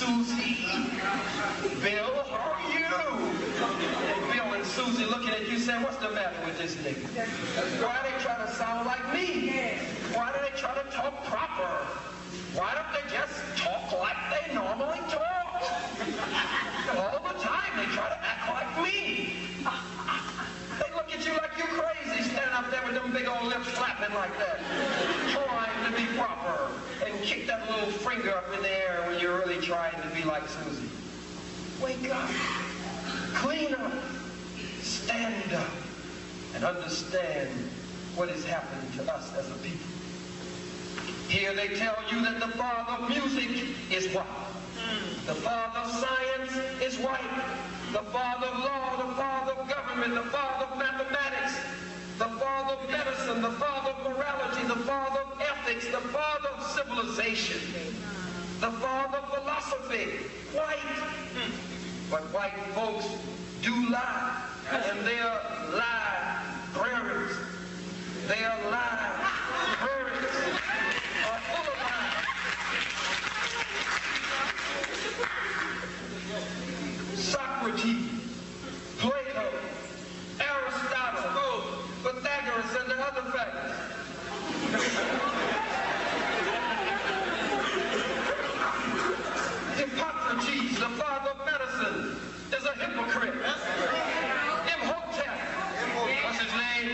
Susie. Bill, how are you? And Bill and Susie looking at you saying, what's the matter with this nigga? Why they try to sound like me? Why do they try to talk proper? Why don't they just talk like they normally talk? All the time they try to act like me. They look at you like you're crazy, standing up there with them big old lips flapping like that, trying to be proper, and kick that little finger up in the air when you're really trying to be like Susie. Wake up, clean up, stand up, and understand what has happened to us as a people. Here they tell you that the father of music is white. The father of science is white. The father of law, the father of government, the father of mathematics, the father of medicine, the father of morality, the father of ethics, the father of civilization, the father of philosophy, white. But white folks do lie, and they are librarians. They are librarians. Are full of lies. Socrates, Plato, Aristotle, Pythagoras, and the other factors. Hippocrates, the father of medicine, is a hypocrite. Imhotep, what's his name?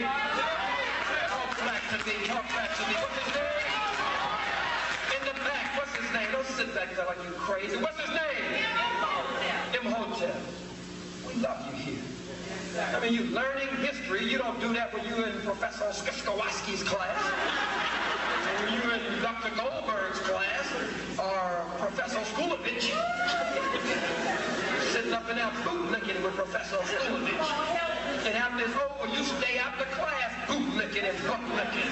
Talk back to me, talk back to me. What's his name? In the back, what's his name? Don't sit back there like you crazy. What's his name? Imhotep. We love you here. I mean, you're learning history. You don't do that when you're in Professor Skishkowski's class, when you're in Dr. Goldberg's class, or Professor Skulovich. Sitting up in that bootlicking with Professor Skulovich. And after it's over, you stay after class bootlicking and buttlicking.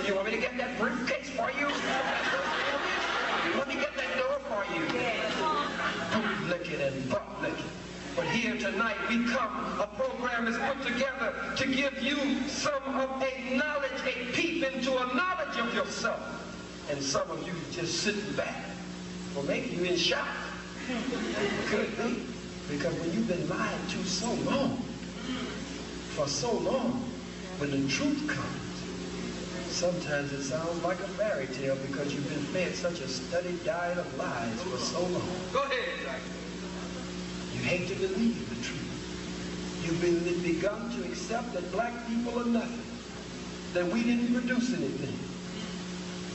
You want me to get that briefcase for you? Let me get that door for you. Bootlicking and buttlicking. But here tonight we come, a program is put together to give you some of a knowledge, a peep into a knowledge of yourself. And some of you just sitting back. Well, maybe you're in shock. Could be. Because when you've been lied to so long, for so long, when the truth comes, sometimes it sounds like a fairy tale because you've been fed such a studied diet of lies for so long. Go ahead. You hate to believe the truth. You've begun to accept that black people are nothing, that we didn't produce anything.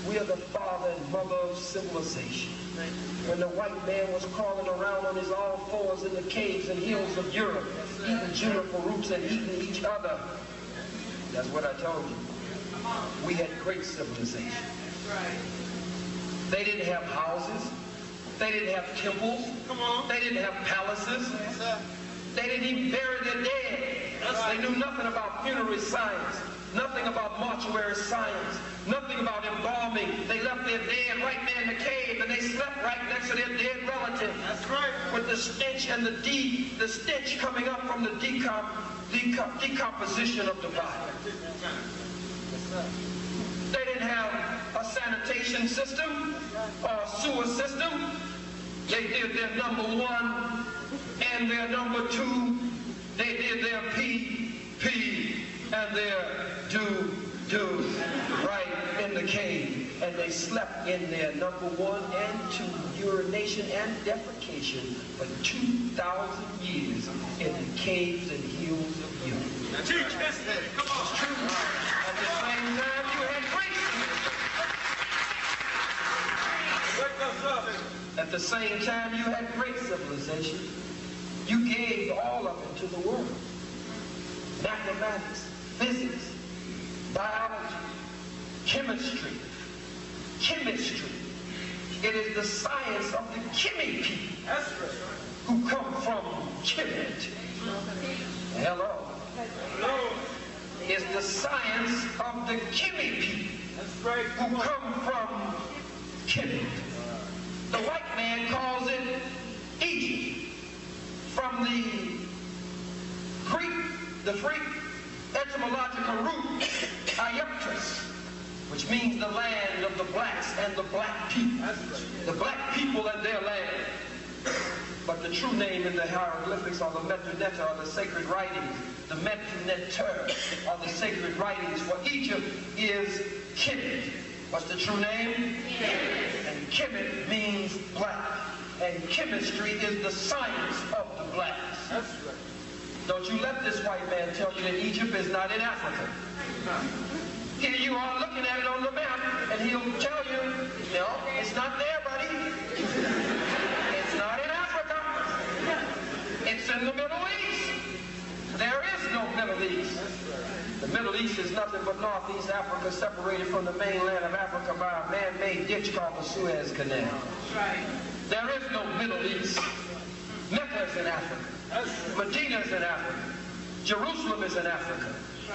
We are the father and mother of civilization. When the white man was crawling around on his all fours in the caves and hills of Europe, eating juniper roots and eating each other. That's what I told you. We had great civilization. They didn't have houses. They didn't have temples. They didn't have palaces. They didn't even bury their dead. They knew nothing about funerary science, nothing about mortuary science, nothing about embalming. They left their dead right there in the cave, and they slept right next to their dead relative. That's right. With the stench and the stench coming up from the decomposition of the body. They didn't have a sanitation system or a sewer system. They did their number one and their number two. They did their pee and their do right in the cave. And they slept in their number one and two, urination and defecation, for 2,000 years in the caves and hills of Europe. Now teach history. Come on. It's true. At the same time, you had great civilization. At the same time, you had great civilization. You gave all of it to the world. Mathematics, physics, biology, chemistry. It is the science of the Kimmy people who come from Kemet. Hello. It's the science of the Kimmy people who come from Kemet. The white man calls it Egypt. From the Greek etymological root, Iaptus, which means the land of the blacks and the black people. The black people and their land. true name in the hieroglyphics are the Metuneta, or the sacred writings. The Metuneter, or the sacred writings for Egypt, is Kemet. What's the true name? Kemet. And Kemet means black. And chemistry is the science of the blacks. That's right. Don't you let this white man tell you that Egypt is not in Africa. Here you are looking at it on the map, and he'll tell you, no, it's not there, buddy. It's not in Africa. It's in the Middle East. There is no Middle East. The Middle East is nothing but Northeast Africa, separated from the mainland of Africa by a man-made ditch called the Suez Canal. Right. There is no Middle East. Mecca is in Africa. Medina is in Africa. Jerusalem is in Africa.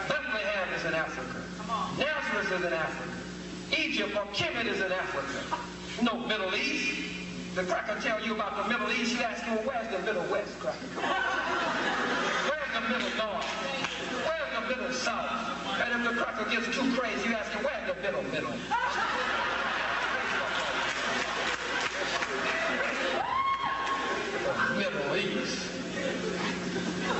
Bethlehem is in Africa. Nazareth is in Africa. Egypt or Kemet is in Africa. No Middle East. The cracker tell you about the Middle East. You ask him, well, where's the Middle West, cracker? Where's the Middle North? Where's the Middle South? And if the cracker gets too crazy, you ask him, where's the middle? Middle East.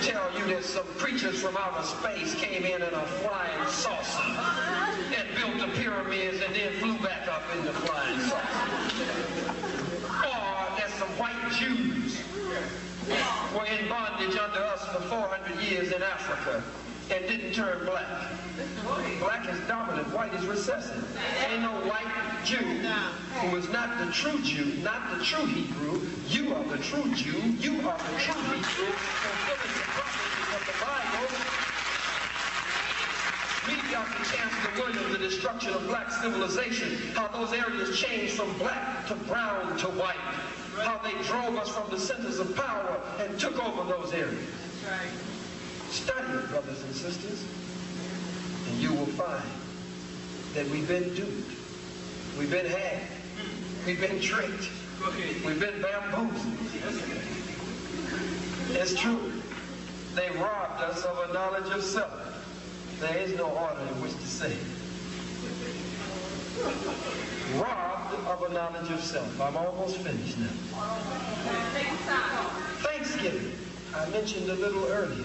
Tell you that some creatures from outer space came in a flying saucer and built the pyramids and then flew back up in the flying saucer. Or there's some white Jews were in bondage under us for 400 years in Africa and didn't turn black. Black is dominant, white is recessive. Ain't no white Jew who is not the true Jew, not the true Hebrew. You are the true Jew. You are the true Hebrew, fulfilling the prophecies of the Bible. Read Dr. Chancellor Williams, The Destruction of Black Civilization, how those areas changed from black to brown to white, how they drove us from the centers of power and took over those areas. That's right. Study it, brothers and sisters, and you will find that we've been duped, we've been had, we've been tricked, we've been bamboozled. It's true. They robbed us of a knowledge of self. There is no order in which to say. Robbed of a knowledge of self. I'm almost finished now. Thanksgiving. I mentioned a little earlier.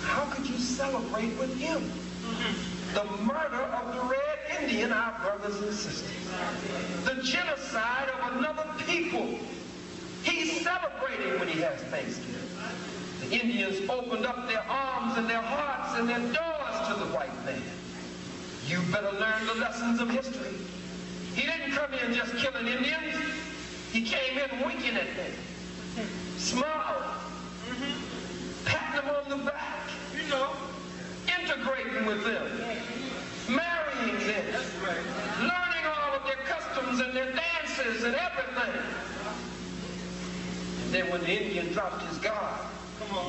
How could you celebrate with him? The murder of the Red Indian, our brothers and sisters. The genocide of another people. He's celebrating when he has Thanksgiving. The Indians opened up their arms and their hearts and their doors to the white man. You better learn the lessons of history. He didn't come in just killing Indians. He came in winking at them, smiling, patting them on the back, integrating with them, marrying them, learning all of their customs and their dances and everything. And then when the Indian dropped his guard,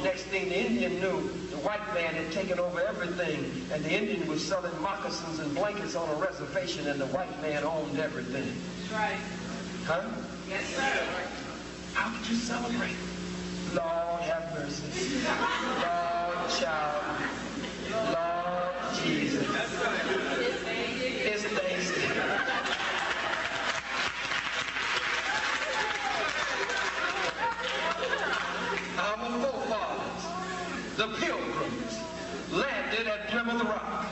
next thing the Indian knew, the white man had taken over everything, and the Indian was selling moccasins and blankets on a reservation, and the white man owned everything. That's right. Huh? Yes, sir. How could you celebrate? Lord have mercy. Lord child. Lord Jesus. It's Thanksgiving. Our forefathers, the Pilgrims, landed at Plymouth Rock.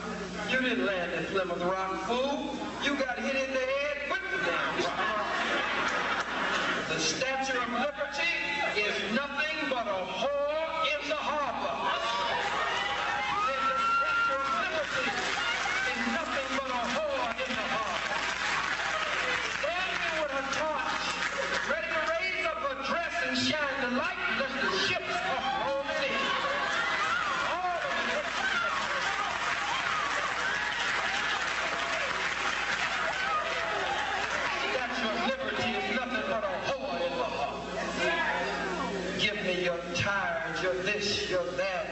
You didn't land at Plymouth Rock, fool. You got hit in the head with the damn rock. The Statue of Liberty is nothing but a whore in the harbor. And the Statue of Liberty is nothing but a whore in the harbor. Standing with a torch, ready to raise up her dress and shine the light, lest the ships are rolling in. All of it. Statue of Liberty is nothing but a whore in the harbor. Give me your tired, your this, your that,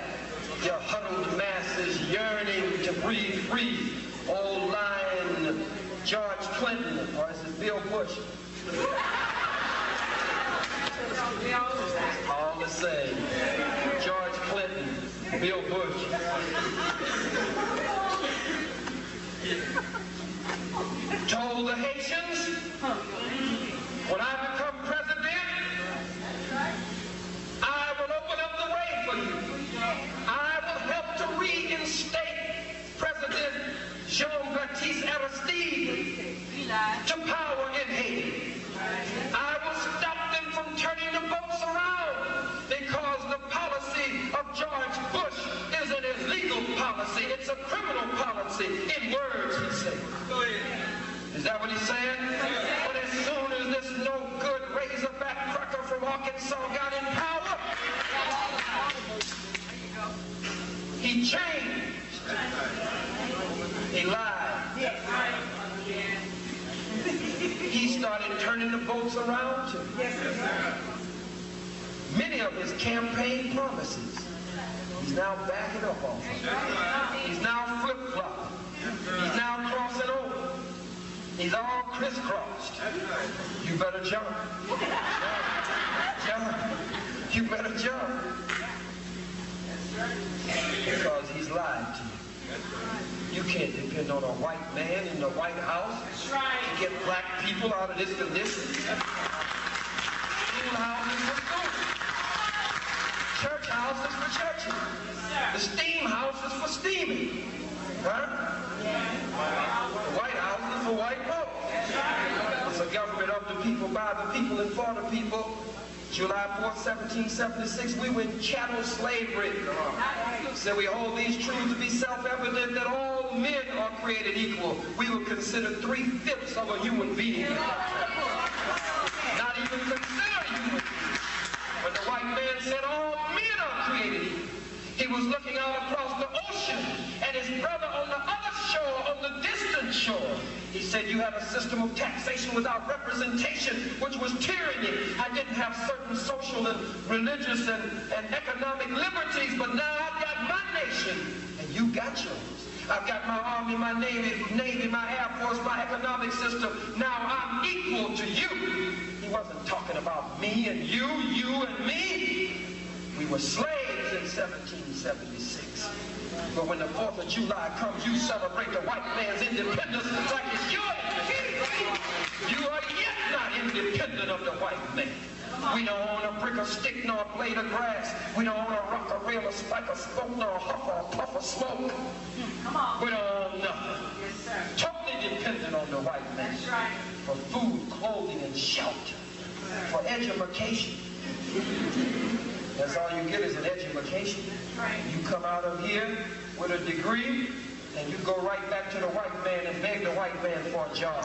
your huddled masses yearning to breathe free. Old line, George Clinton, or is it Bill Bush? All the same. George Clinton, Bill Bush. Told the Haitians, when I become president, Jean-Baptiste Aristide to power in Haiti. I will stop them from turning the boats around because the policy of George Bush is an illegal policy. It's a criminal policy. In words, he said. Is that what he's saying? But as soon as this no good razorback cracker from Arkansas got in power, he changed. He lied. He started turning the boats around too. Many of his campaign promises, he's now backing up on. He's now flip-flopping. He's now crossing over. He's all crisscrossed. You better jump. Jump. You better jump. Because he's lied to you. You can't depend on a white man in the White House to get black people out of this condition. School houses for schools. Church houses for churches. The steam houses for steaming. Huh? The White House is for white folks. It's a government of the people, by the people, and for the people. July 4th, 1776, we were in chattel slavery. So we hold these truths to be self-evident that all men are created equal. We were considered 3/5 of a human being. Not even considered human. When the white man said all men are created equal, he was looking out across the ocean and his brother on the other shore, on the distant shore. He said, you have a system of taxation without representation, which was tyranny. I didn't have certain social and religious and economic liberties, but now I've got my nation, and you got yours. I've got my army, my navy, my air force, my economic system. Now I'm equal to you. He wasn't talking about me and you and me. We were slaves in 1776. But when the 4th of July comes, you celebrate the white man's independence like it's yours. You are yet not independent of the white man. We don't own a brick of stick nor a blade of grass. We don't own a rock, a rail, a spike, a spoke, nor a huff or a puff of smoke. We don't own nothing. Totally dependent on the white man. For food, clothing, and shelter. For education. That's all you get is an education. You come out of here with a degree, and you go right back to the white man and beg the white man for a job.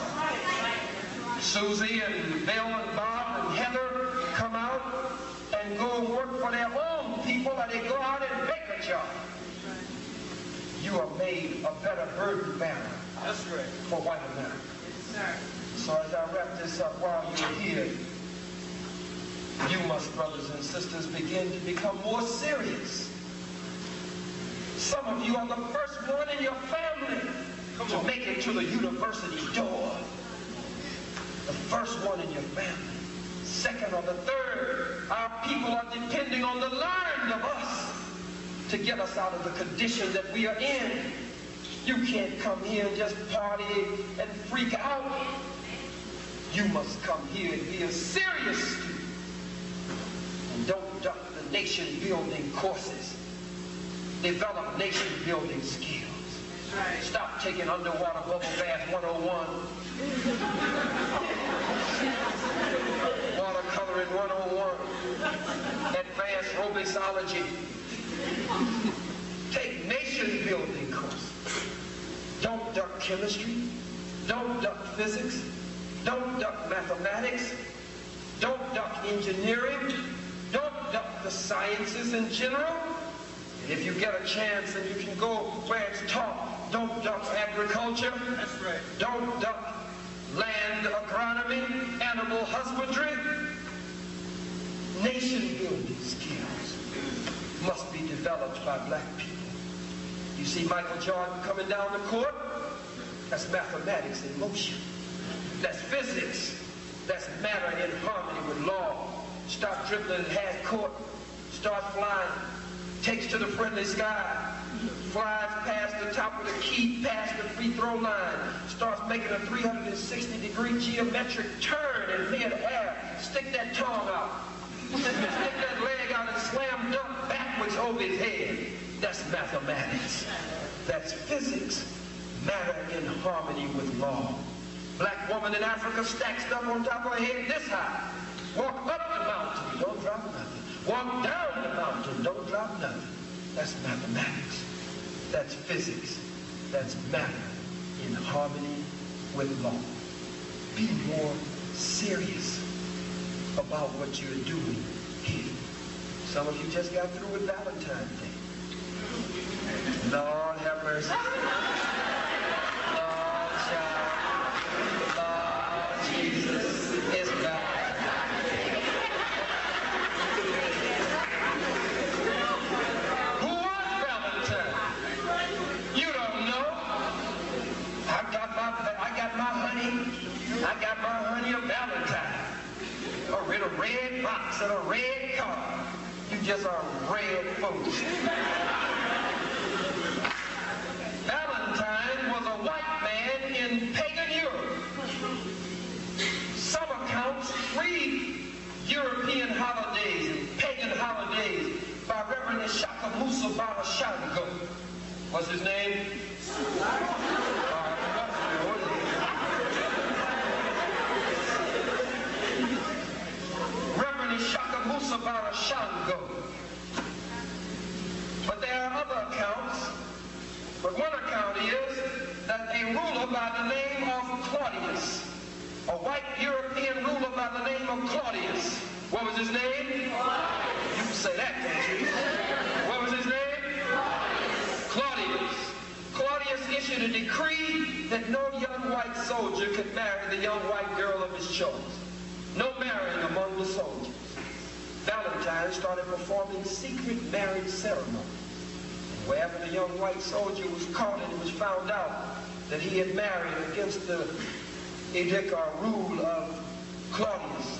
Susie and Bill and Bob and Heather come out and go work for their own people, or they go out and beg a job. You are made a better burden bearer. That's right. For white America. So as I wrap this up, while you're here, you must, brothers and sisters, begin to become more serious. Some of you are the first one in your family to make it to the university door. The first one in your family. Second or the third. Our people are depending on the learned of us to get us out of the condition that we are in. You can't come here and just party and freak out. You must come here and be a serious student. And don't duck the nation-building courses. Develop nation-building skills. Stop taking underwater bubble bath 101. Watercoloring 101. Advanced aerobicology. Take nation-building courses. Don't duck chemistry. Don't duck physics. Don't duck mathematics. Don't duck engineering. Don't duck the sciences in general. If you get a chance and you can go where it's taught, don't duck agriculture. That's right. Don't duck land agronomy, animal husbandry. Nation-building skills must be developed by black people. You see Michael Jordan coming down the court? That's mathematics in motion. That's physics. That's matter in harmony with law. Start dribbling half court. Start flying. Takes to the friendly sky. Flies past the top of the key, past the free throw line. Starts making a 360-degree geometric turn in mid-air. Stick that tongue out. Stick that leg out and slam dunk backwards over his head. That's mathematics. That's physics. matter in harmony with law. Black woman in Africa stacks stuff on top of her head this high. Walk up the mountain, don't drop nothing. Walk down the mountain, don't drop nothing. That's mathematics. That's physics. That's matter in harmony with law. Be more serious about what you're doing here. Some of you just got through with Valentine's Day. Lord have mercy. Lord, child. Lord Jesus. It's Valentine's. Who was Valentine? You don't know. I got my honey a Valentine. A red box and a red card. You just are red folks. Valentine was a white man in pagan Europe. Some accounts read European holidays and pagan holidays by Reverend Ishaka Musa Barashango. What's his name? Reverend Ishaka Musa Barashango. But there are other accounts. But one account is that a ruler by the name of Claudius, a white European ruler by the name of Claudius. What was his name? You can say that, can't you? What was his name? Claudius. Claudius issued a decree that no young white soldier could marry the young white girl of his choice. No marrying among the soldiers. Valentine started performing secret marriage ceremonies. Wherever the young white soldier was caught and it was found out that he had married against the edict or rule of Claudius,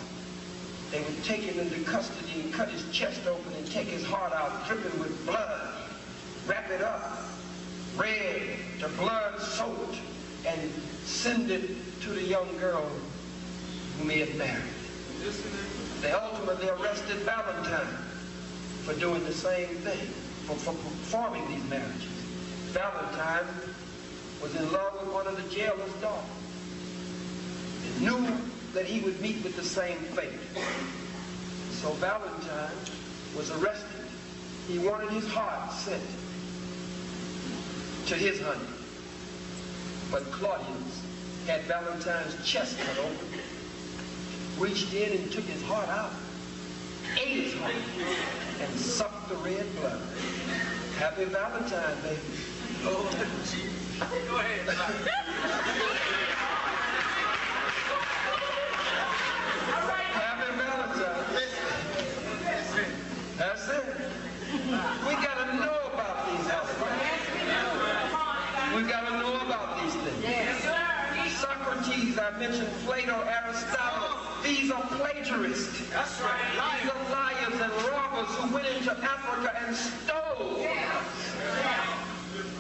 they would take him into custody and cut his chest open and take his heart out, dripping with blood, wrap it up, red to blood soaked, and send it to the young girl whom he had married. They ultimately arrested Valentine for doing the same thing. For performing these marriages. Valentine was in love with one of the jailer's daughters and knew that he would meet with the same fate. So Valentine was arrested. He wanted his heart sent to his honey. But Claudius had Valentine's chest cut open, reached in and took his heart out, ate his heart, and sucked the red blood. Happy Valentine, baby. Oh, go ahead. Happy Valentine. That's it. We got to know about these holidays. We got to know about these things. Socrates, I mentioned Plato, Aristotle. These are plagiarists. That's right. These are liars and robbers who went into Africa and stole.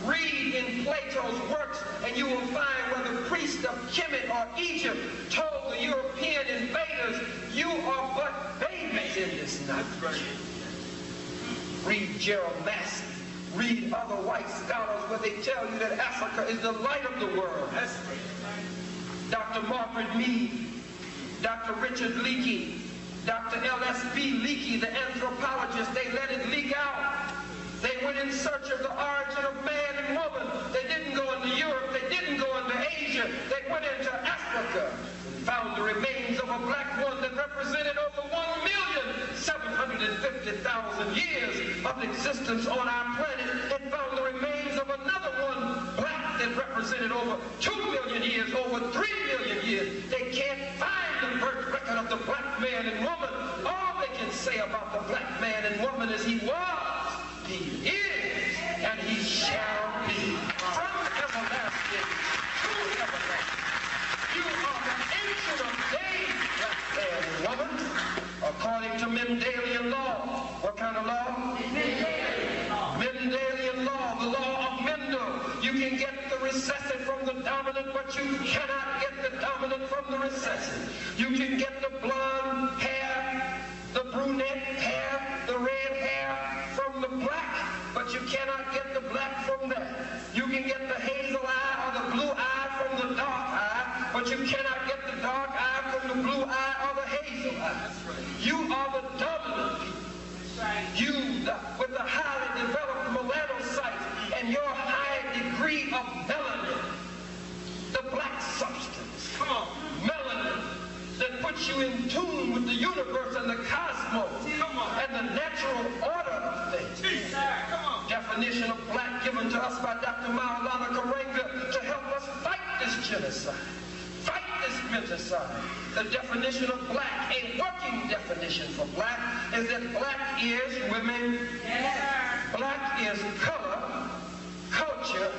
Read in Plato's works and you will find where the priest of Kemet or Egypt told the European invaders, you are but babies in this night. Read Jeremiah. Read other white scholars where they tell you that Africa is the light of the world. Dr. Margaret Mead, Dr. Richard Leakey, Dr. L.S.B. Leakey, the anthropologist, they let it leak out. They went in search of the origin of man and woman. They didn't go into Europe. They didn't go into Asia. They went into Africa and found the remains of a black one that represented over 1,750,000 years of existence on our planet. They found the remains of another one, black, that represented over 2 million years, over 3 million years. They can't find the birth record of the black man and woman. All they can say about the black man and woman is he was, he is, and he shall be from everlasting to everlasting. You are the ancient of days, black man and woman, according to Mendelian law. What kind of law? Mendelian law, the law of Mendel. You can get the recessive from the dominant, but you cannot get the dominant from the recessive. You can get the blonde hair, the brunette hair, the red hair from the black, but you cannot get the black from that. You can get the hazel eye or the from the blue eye or the hazel eye. You are the dominant people. You, with the highly developed melanocytes and your high degree of melanin, the black substance, melanin, that puts you in tune with the universe and the cosmos and the natural order of things. Definition of black given to us by Dr. Maulana Karenga to help us fight this genocide, fight this menticide. The definition of black, a working definition for black, is that black is women, black is color, culture,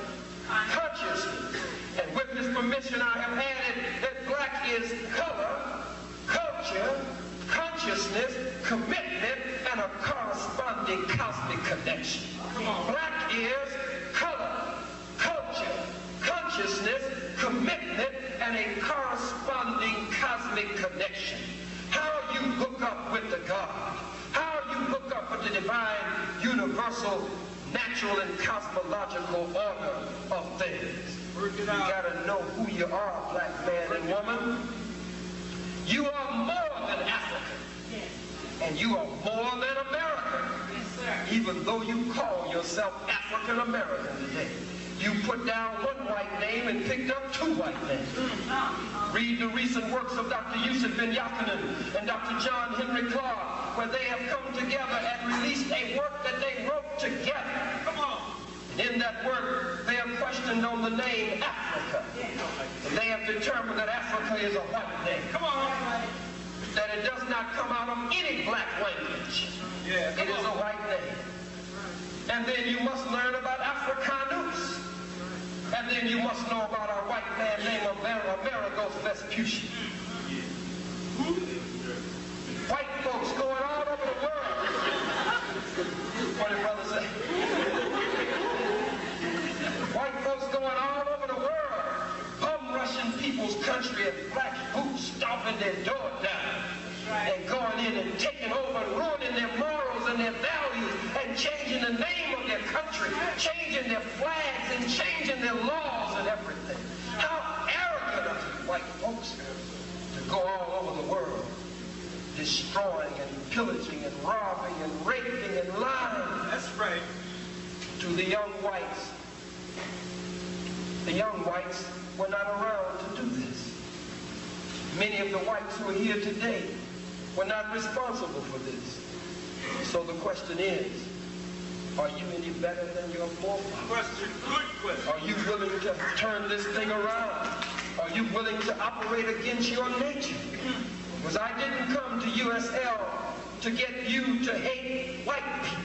consciousness. And with this permission, I have added that black is color, culture, consciousness, commitment, and a corresponding cosmic connection. Black is color, culture, consciousness, commitment, and a corresponding cosmic connection. How you hook up with the God, how you hook up with the divine, universal, natural, and cosmological order of things. You gotta know who you are, black man and woman. You are more than African. And you are more than American. Even though you call yourself African American today. You put down one white name and picked up two white names. Read the recent works of Dr. Yusuf bin Yakinen and Dr. John Henry Clark, where they have come together and released a work that they wrote together. In that work, they have questioned on the name Africa. And they have determined that Africa is a white name. That it does not come out of any black language. It is a white name. And then you must learn about Africanus. And then you must know about our white man named Amerigos Vespucci. White folks going all over the world. What did brother say? White folks going all over the world, bum rushing people's country and black boots stomping their door down and going in and taking over and ruining their morals and their values and changing the name of their country, changing their flags and changing their laws and everything. How arrogant of you white folks to go all over the world destroying and pillaging and robbing and raping and lying. That's right. To the young whites. The young whites were not around to do this. Many of the whites who are here today were not responsible for this. So the question is, are you any better than your forefathers? Good question. Are you willing to turn this thing around? Are you willing to operate against your nature? Because I didn't come to USL to get you to hate white people.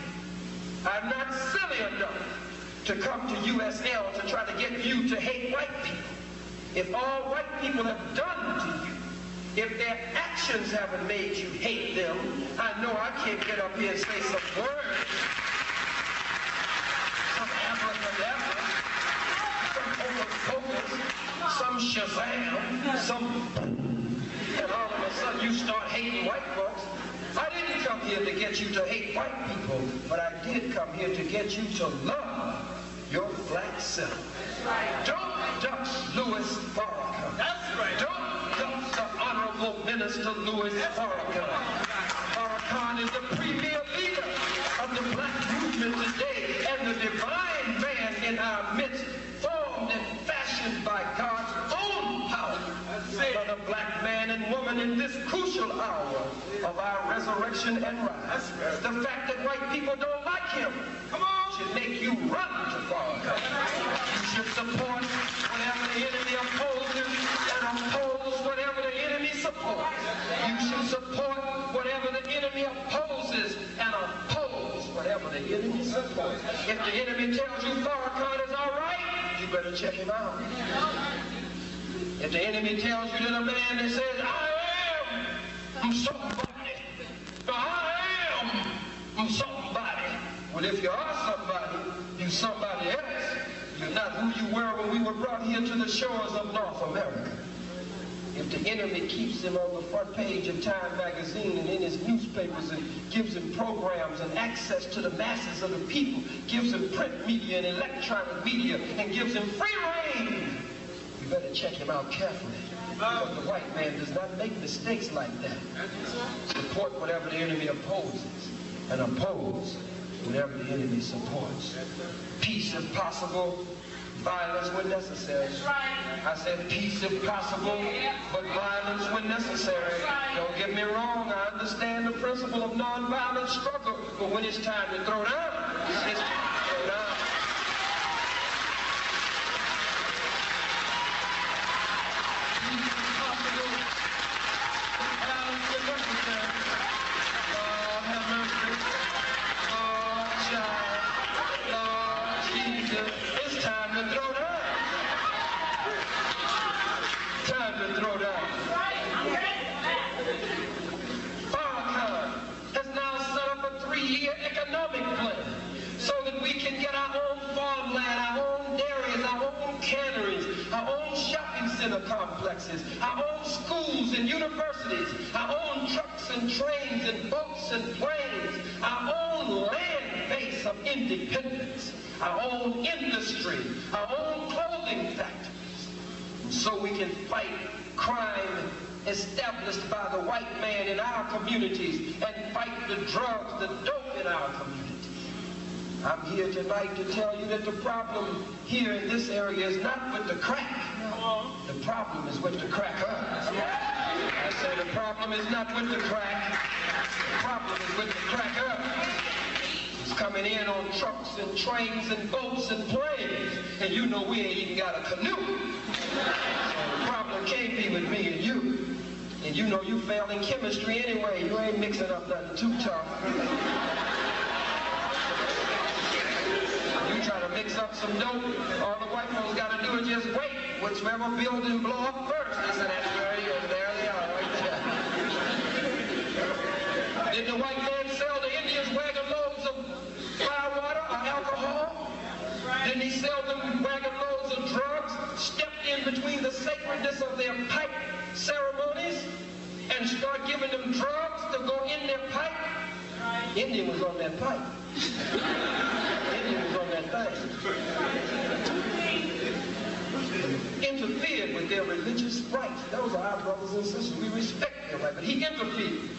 I'm not silly enough to come to USL to try to get you to hate white people. If all white people have done to you, if their actions haven't made you hate them, I know I can't get up here and say some words, some abracadabra, some hocus pocus, some Shazam, some, and all of a sudden you start hating white folks. I didn't come here to get you to hate white people, but I did come here to get you to love your black self. Don't duck Louis Farrakhan. That's right. Don't duck the Honorable Minister Louis Farrakhan. Farrakhan is the premier leader of the black movement today and the divine man in our midst, formed and fashioned by God's own power. For the black man and woman in this crucial hour of our resurrection and rise. The fact that white people don't like him should make you run to Farrakhan. You should support whatever the enemy opposes and oppose whatever the enemy supports. You should support whatever the enemy opposes and oppose whatever the enemy supports. If the enemy tells you Farrakhan is all right, you better check him out. If the enemy tells you that a man that says, I'm somebody, I'm somebody. Well, if you are somebody, you're somebody else. You're not who you were when we were brought here to the shores of North America. If the enemy keeps him on the front page of Time magazine and in his newspapers and gives him programs and access to the masses of the people, gives him print media and electronic media, and gives him free reign, you better check him out carefully. Because the white man does not make mistakes like that. Support whatever the enemy opposes, and oppose whatever the enemy supports. Peace if possible, violence when necessary. I said peace if possible, but violence when necessary. Don't get me wrong, I understand the principle of nonviolent struggle, but when it's time to throw down, it's time to throw down. Peace if possible, violence when necessary. Lord have mercy. Lord child. Lord Jesus. It's time to throw down. Time to throw down. Farrakhan has now set up a 3-year economic plan so that we can get our own farmland, our own dairies, our own canneries, our own shopping center complexes, our own schools and universities, our own trucks and trains and boats and planes, our own land base of independence, our own industry, our own clothing factories, so we can fight crime established by the white man in our communities and fight the drugs, the dope in our communities. I'm here tonight to tell you that the problem here in this area is not with the crack. The problem is with the cracker. I say the problem is not with the crack. The problem is with the cracker. He's coming in on trucks and trains and boats and planes, and you know we ain't even got a canoe. So the problem can't be with me and you. And you know you fail in chemistry anyway. You ain't mixing up nothing too tough. You try to mix up some dope, all the white folks got to do is just wait. Whichever building blow up first. They said, that's where he is. There they are, right there. Did the white man sell the Indians wagon loads of firewater or alcohol? Didn't he sell them wagon loads of drugs, stepped in between the sacredness of their pipe ceremonies and start giving them drugs to go in their pipe? Indian was on that pipe. Indian was on that thing. Interfered with their religious rights. Those are our brothers and sisters. We respect their right, but he interfered.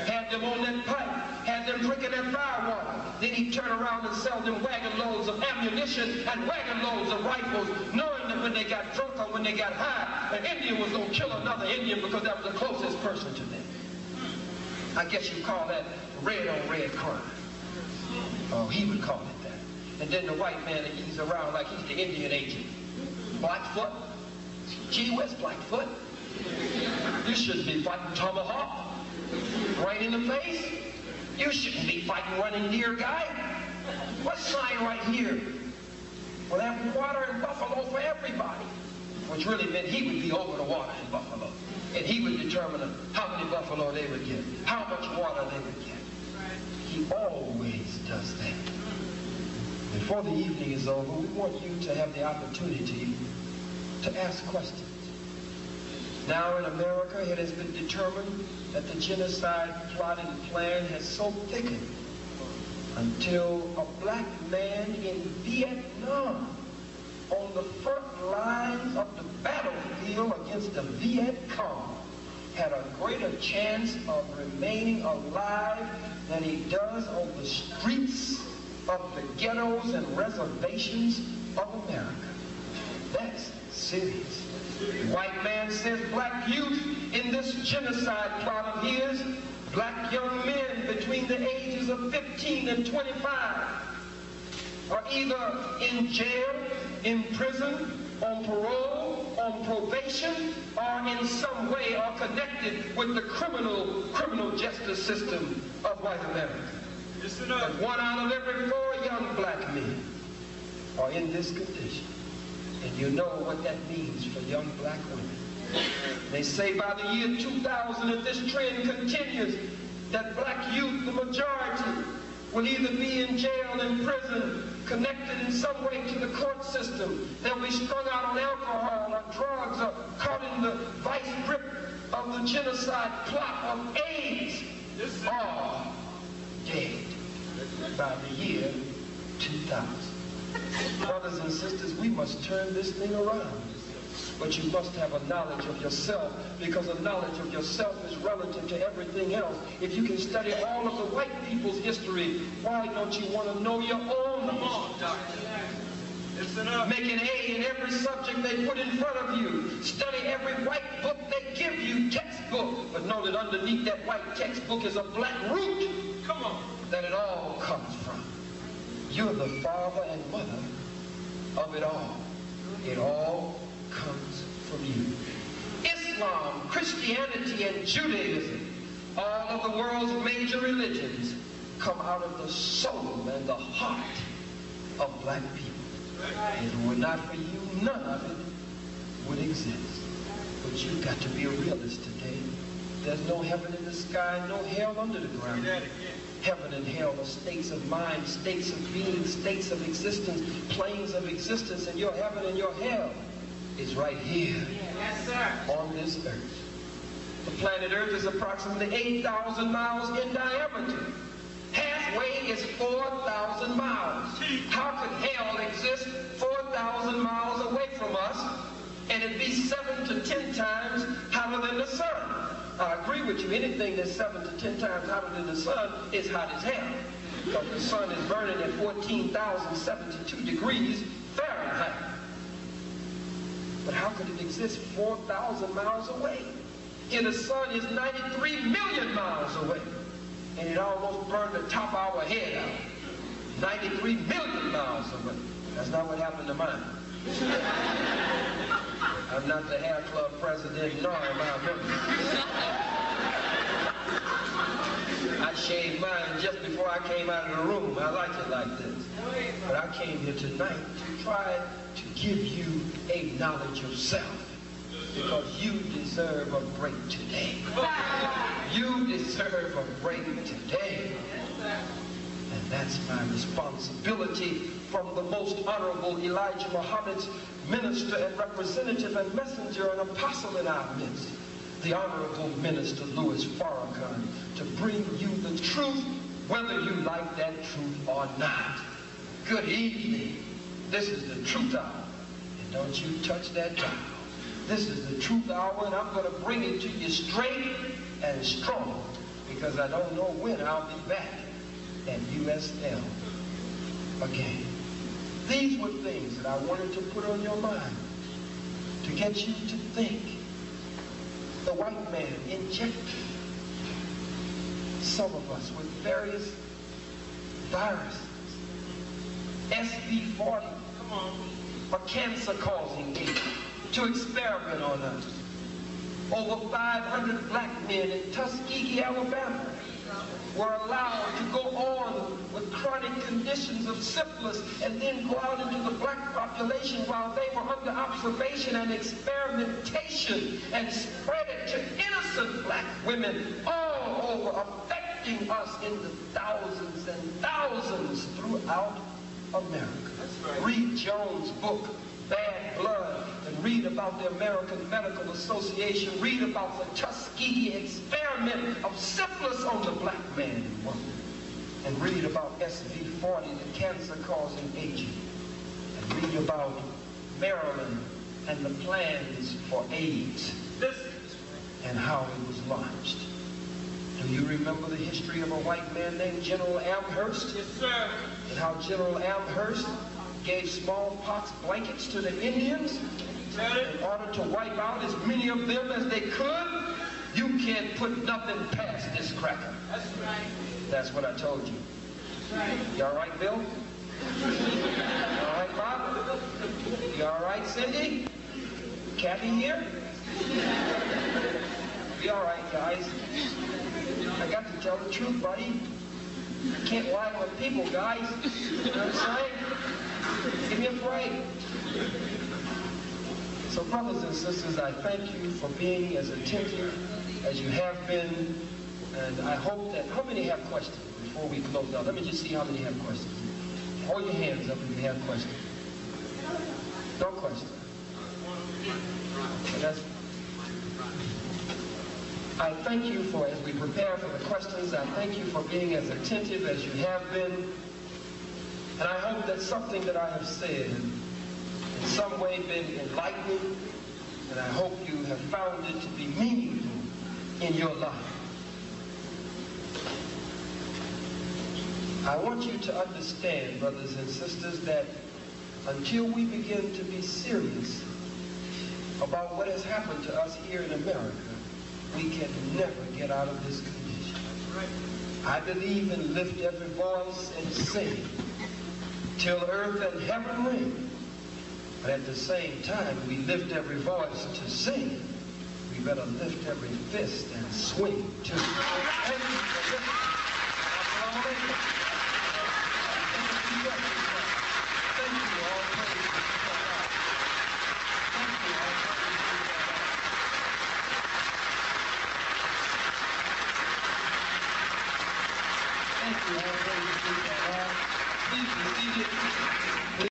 Had them on that pipe, had them drinking that firewater. Then he'd turn around and sell them wagon loads of ammunition and wagon loads of rifles, knowing that when they got drunk or when they got high, an Indian was going to kill another Indian because that was the closest person to them. I guess you call that red on red crime. Oh, he would call it that. And then the white man, he's around like he's the Indian agent. Blackfoot? Gee whiz, Blackfoot. You shouldn't be fighting tomahawk. Right in the face? You shouldn't be fighting running deer guy. What sign right here? Well, have water in Buffalo for everybody. Which really meant he would be over the water in Buffalo. And he would determine how many buffalo they would get, how much water they would get. He always does that. Before the evening is over, we want you to have the opportunity to ask questions. Now in America, it has been determined that the genocide plot and plan has so thickened until a black man in Vietnam, on the front lines of the battlefield against the Viet Cong, had a greater chance of remaining alive than he does on the streets of the ghettos and reservations of America. That's serious. The white man says black youth in this genocide plot of his, black young men between the ages of 15 and 25, are either in jail, in prison, on parole, on probation, or in some way are connected with the criminal justice system of white America. But 1 out of every 4 young black men are in this condition. And you know what that means for young black women. They say by the year 2000, if this trend continues, that black youth, the majority, will either be in jail, in prison, connected in some way to the court system. They'll be strung out on alcohol or drugs or caught in the vice grip of the genocide plot of AIDS, or dead by the year 2000. Brothers and sisters, we must turn this thing around. But you must have a knowledge of yourself, because a knowledge of yourself is relative to everything else. If you can study all of the white people's history, why don't you want to know your own history? Make an A in every subject they put in front of you. Study every white book they give you, textbook. But know that underneath that white textbook is a black root. Come on. That it all comes from. You're the father and mother of it all. It all comes from you. Islam, Christianity, and Judaism, all of the world's major religions, come out of the soul and the heart of black people. If it were not for you, none of it would exist. But you've got to be a realist today. There's no heaven in the sky, no hell under the ground. Heaven and hell are states of mind, states of being, states of existence, planes of existence, and your heaven and your hell is right here on this earth. The planet Earth is approximately 8,000 miles in diameter. Halfway is 4,000 miles. How could hell exist 4,000 miles away from us and it be 7 to 10 times hotter than the sun? I agree with you. Anything that's 7 to 10 times hotter than the sun is hot as hell, because the sun is burning at 14,072 degrees Fahrenheit. But how could it exist 4,000 miles away? Here the sun is 93 million miles away, and it almost burned the top of our head out. 93 million miles away. That's not what happened to mine. I'm not the hair club president, nor am I a member. I shaved mine just before I came out of the room. I like it like this. But I came here tonight to try to give you a knowledge of self, because you deserve a break today. You deserve a break today. And that's my responsibility from the most honorable Elijah Muhammad's minister and representative and messenger and apostle in our midst, the Honorable Minister Louis Farrakhan, to bring you the truth, whether you like that truth or not. Good evening. This is the truth hour. And don't you touch that dial. This is the truth hour, and I'm going to bring it to you straight and strong, because I don't know when I'll be back at USL again. These were things that I wanted to put on your mind, to get you to think. The white man injected some of us with various viruses. SV40, a cancer-causing agent, to experiment on us. Over 500 black men in Tuskegee, Alabama, were allowed to go on with chronic conditions of syphilis and then go out into the black population while they were under observation and experimentation, and spread it to innocent black women all over, affecting us in the thousands and thousands throughout America. Right. Read Jones' book, Bad Blood, and read about the American Medical Association. Read about the Tuskegee experiment of syphilis on the black man and woman. And read about SV40, the cancer-causing agent. And read about Maryland and the plans for AIDS and how it was launched. Do you remember the history of a white man named General Amherst? Yes, sir. And how General Amherst gave smallpox blankets to the Indians in order to wipe out as many of them as they could? You can't put nothing past this cracker. That's right. That's what I told you. That's right. You all right, Bill? You all right, Bob? You all right, Cindy? Kathy here? Be all right, guys. I got to tell the truth, buddy. I can't lie to people, guys. You know what I'm saying? Give me a break. So, brothers and sisters, I thank you for being as attentive as you have been. And I hope that, how many have questions before we close out? Let me just see how many have questions. Hold your hands up if you have questions. No questions. I thank you for, as we prepare for the questions, I thank you for being as attentive as you have been. And I hope that something that I have said in some way been enlightening and I hope you have found it to be meaningful in your life. I want you to understand, brothers and sisters, that until we begin to be serious about what has happened to us here in America, we can never get out of this condition. I believe in lift every voice and sing till earth and heaven ring. But at the same time, we lift every voice to sing. We better lift every fist and swing too. Thank you for listening. Thank you, all praise to God. Thank you, all praise to God. Thank you, all praise to God. Please be seated.